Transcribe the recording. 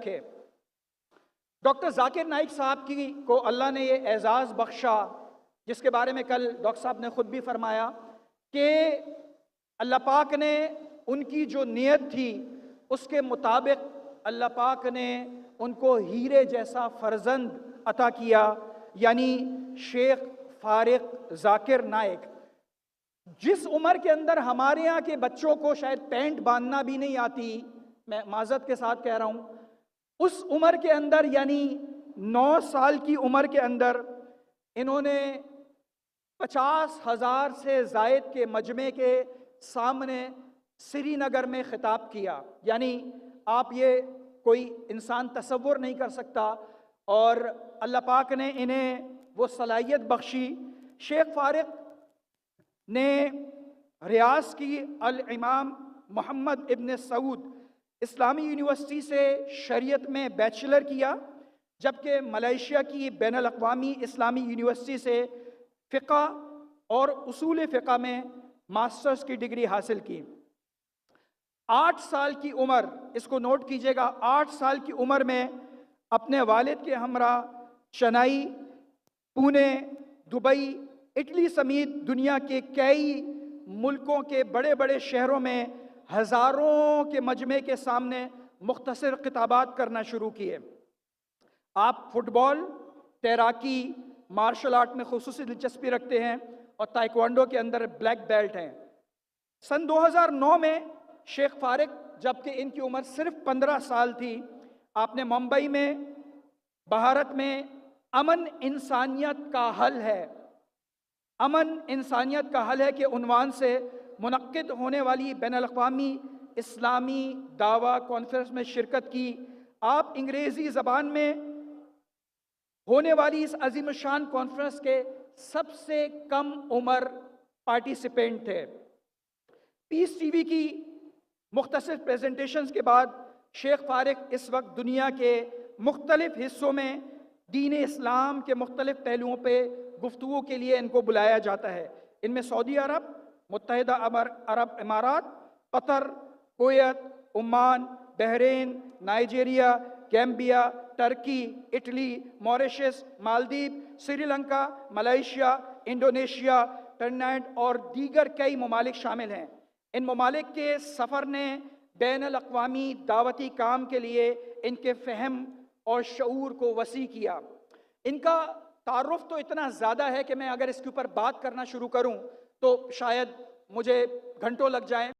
رکھے۔ ڈاکٹر ذاکر نائک صاحب کو اللہ نے یہ اعزاز بخشا، جس کے بارے میں کل ڈاکٹر صاحب نے خود بھی فرمایا کہ اللہ پاک نے ان کی جو نیت تھی اس کے مطابق اللہ پاک نے ان کو ہیرے جیسا فرزند عطا کیا، یعنی شیخ فارق ذاکر نائک۔ جس عمر کے اندر ہمارے یہاں کے بچوں کو شاید پینٹ باندھنا بھی نہیں آتی، میں معذرت کے ساتھ کہہ رہا ہوں، اس عمر کے اندر یعنی 9 سال کی عمر کے اندر انہوں نے 50,000 سے زائد کے مجمع کے سامنے سری نگر میں خطاب کیا۔ یعنی آپ یہ کوئی انسان تصور نہیں کر سکتا، اور اللہ پاک نے انہیں وہ صلاحیت بخشی۔ شیخ فارق نے ریاض کی الامام محمد ابن سعود اسلامی یونیورسٹی سے شریعت میں بیچلر کیا، جبکہ ملائیشیا کی بین الاقوامی اسلامی یونیورسٹی سے فقہ اور اصول فقہ میں ماسٹرز کی ڈگری حاصل کی۔ 8 سال کی عمر، اس کو نوٹ کیجئے گا، 8 سال کی عمر میں اپنے والد کے ہمراہ چنئی، پونے، دبئی، اٹلی سمیت دنیا کے کئی ملکوں کے بڑے بڑے شہروں میں ہزاروں کے مجمع کے سامنے مختصر خطابات کرنا شروع کیے۔ آپ فٹ بال، تیراکی، مارشل آرٹ میں خصوصی دلچسپی رکھتے ہیں اور تائیکوانڈو کے اندر بلیک بیلٹ ہیں۔ سن 2009 میں شیخ فارق، جبکہ ان کی عمر صرف 15 سال تھی، آپ نے ممبئی میں بھارت میں امن انسانیت کا حل ہے، امن انسانیت کا حل ہے کے عنوان سے منعقد ہونے والی بین الاقوامی اسلامی دعویٰ کانفرنس میں شرکت کی۔ آپ انگریزی زبان میں ہونے والی اس عظیم الشان کانفرنس کے سب سے کم عمر پارٹیسپینٹ تھے۔ پیس ٹی وی کی مختصر پریزنٹیشنز کے بعد شیخ فارق اس وقت دنیا کے مختلف حصوں میں دین اسلام کے مختلف پہلوؤں پہ گفتگو کے لیے ان کو بلایا جاتا ہے۔ ان میں سعودی عرب، متحدہ عرب امارات، Qatar, Kuwait, Oman, Bahrain, Nigeria, Gambia, Turkey, Italy, Mauritius, Maldives, Sri Lanka, Malaysia, Indonesia, Trinidad اور دیگر کئی ممالک شامل ہیں۔ ان ممالک کے سفر نے بین الاقوامی دعوتی کام کے لیے ان کے فہم اور شعور کو وسیع کیا۔ ان کا تعارف تو اتنا زیادہ ہے کہ میں اگر اس کے اوپر بات کرنا شروع کروں تو شاید مجھے گھنٹوں لگ جائیں۔